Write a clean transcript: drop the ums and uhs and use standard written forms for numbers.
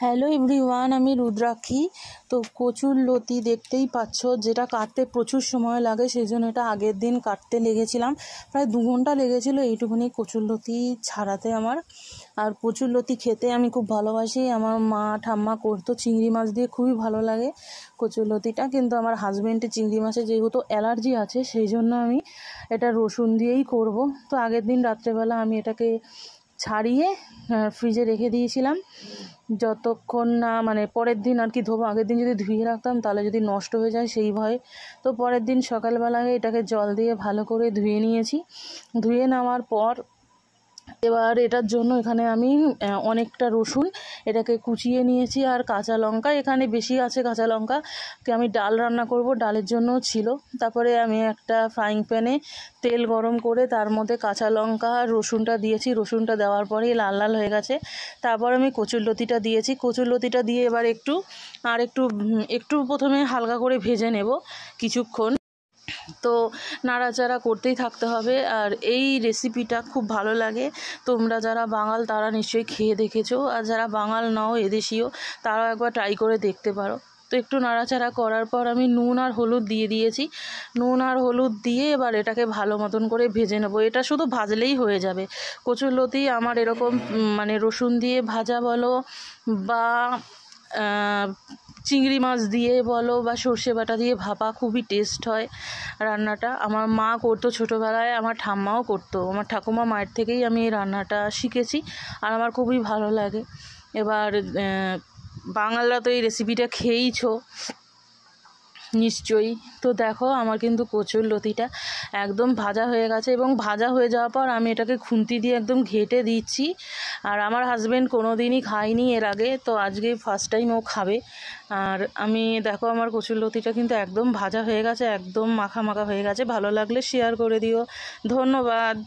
Hello everyone, আমি রুদ্রাক্ষী। তো কচুর লতি দেখতেই পাচ্ছ, যেটা কাটতে প্রচুর সময় লাগে, সেই জন্য এটা আগের দিন কাটতে লেগেছিলাম। প্রায় 2 ঘন্টা লেগেছিলো এইটুকুনি কচুর লতি ছাড়াতে আমার। আর কচুর লতি খেতে আমি খুব ভালোবাসি। আমার মা ঠাম্মা করতো চিংড়ি মাছ দিয়ে, খুবই ভালো লাগে কচুর লতিটা। কিন্তু আমার হাজব্যান্ডের চিংড়ি মাছে যেহেতু অ্যালার্জি আছে, সেই জন্য আমি এটা রসুন দিয়েই করব। তো আগের দিন রাত্রেবেলা আমি এটাকে ছাড়িয়ে ফ্রিজে রেখে দিয়েছিলাম, যতক্ষণ না পরের দিন আর কি ধোবো। আগের দিন যদি ধুয়ে রাখতাম তাহলে যদি নষ্ট হয়ে যায় সেই ভয়ে। তো পরের দিন সকালবেলায় এটাকে জল দিয়ে ভালো করে ধুয়ে নিয়েছি। ধুয়ে নেওয়ার পর এবার এটার জন্য এখানে আমি অনেকটা রসুন এটাকে কুচিয়ে নিয়েছি, আর কাঁচা লঙ্কা এখানে বেশি আছে। কাঁচা লঙ্কাকে আমি ডাল রান্না করব, ডালের জন্য ছিল। তারপরে আমি একটা ফ্রাইং প্যানে তেল গরম করে তার মধ্যে কাঁচা লঙ্কা আর রসুনটা দিয়েছি। রসুনটা দেওয়ার পরেই লাল লাল হয়ে গেছে। তারপর আমি কচুরলতিটা দিয়েছি। কচুরলতিটা দিয়ে এবার একটু প্রথমে হালকা করে ভেজে নেব কিছুক্ষণ। তো নাড়াচাড়া করতেই থাকতে হবে। আর এই রেসিপিটা খুব ভালো লাগে। তোমরা যারা বাঙাল তারা নিশ্চয়ই খেয়ে দেখেছো, আর যারা বাঙাল নাও এদেশীয় তারাও একবার ট্রাই করে দেখতে পারো। তো একটু নাড়াচাড়া করার পর আমি নুন আর হলুদ দিয়ে দিয়েছি। নুন আর হলুদ দিয়ে এবার এটাকে ভালো মতন করে ভেজে নেবো। এটা শুধু ভাজলেই হয়ে যাবে। কচুরলতি আমার এরকম রসুন দিয়ে ভাজা বলো বা চিংড়ি মাছ দিয়ে বলো বা সর্ষে বাটা দিয়ে ভাপা, খুবই টেস্ট হয় রান্নাটা। আমার মা করতো ছোটোবেলায়, আমার ঠাম্মাও করতো। আমার ঠাকুমা মায়ের থেকেই আমি এই রান্নাটা শিখেছি, আর আমার খুবই ভালো লাগে। এবার বাঙালরা তো এই রেসিপিটা খেয়েইছো নিশ্চয়ই। তো দেখো আমার কিন্তু কচুরলতিটা একদম ভাজা হয়ে গেছে, এবং ভাজা হয়ে যাওয়ার পর আমি এটাকে খুন্তি দিয়ে একদম ঘেঁটে দিচ্ছি। আর আমার হাজব্যান্ড কোনো দিনই খায়নি এর আগে, তো আজকে ফার্স্ট টাইম ও খাবে। আর আমি দেখো আমার কচুরলতিটা কিন্তু একদম ভাজা হয়ে গেছে, একদম মাখা মাখা হয়ে গেছে। ভালো লাগলে শেয়ার করে দিও। ধন্যবাদ।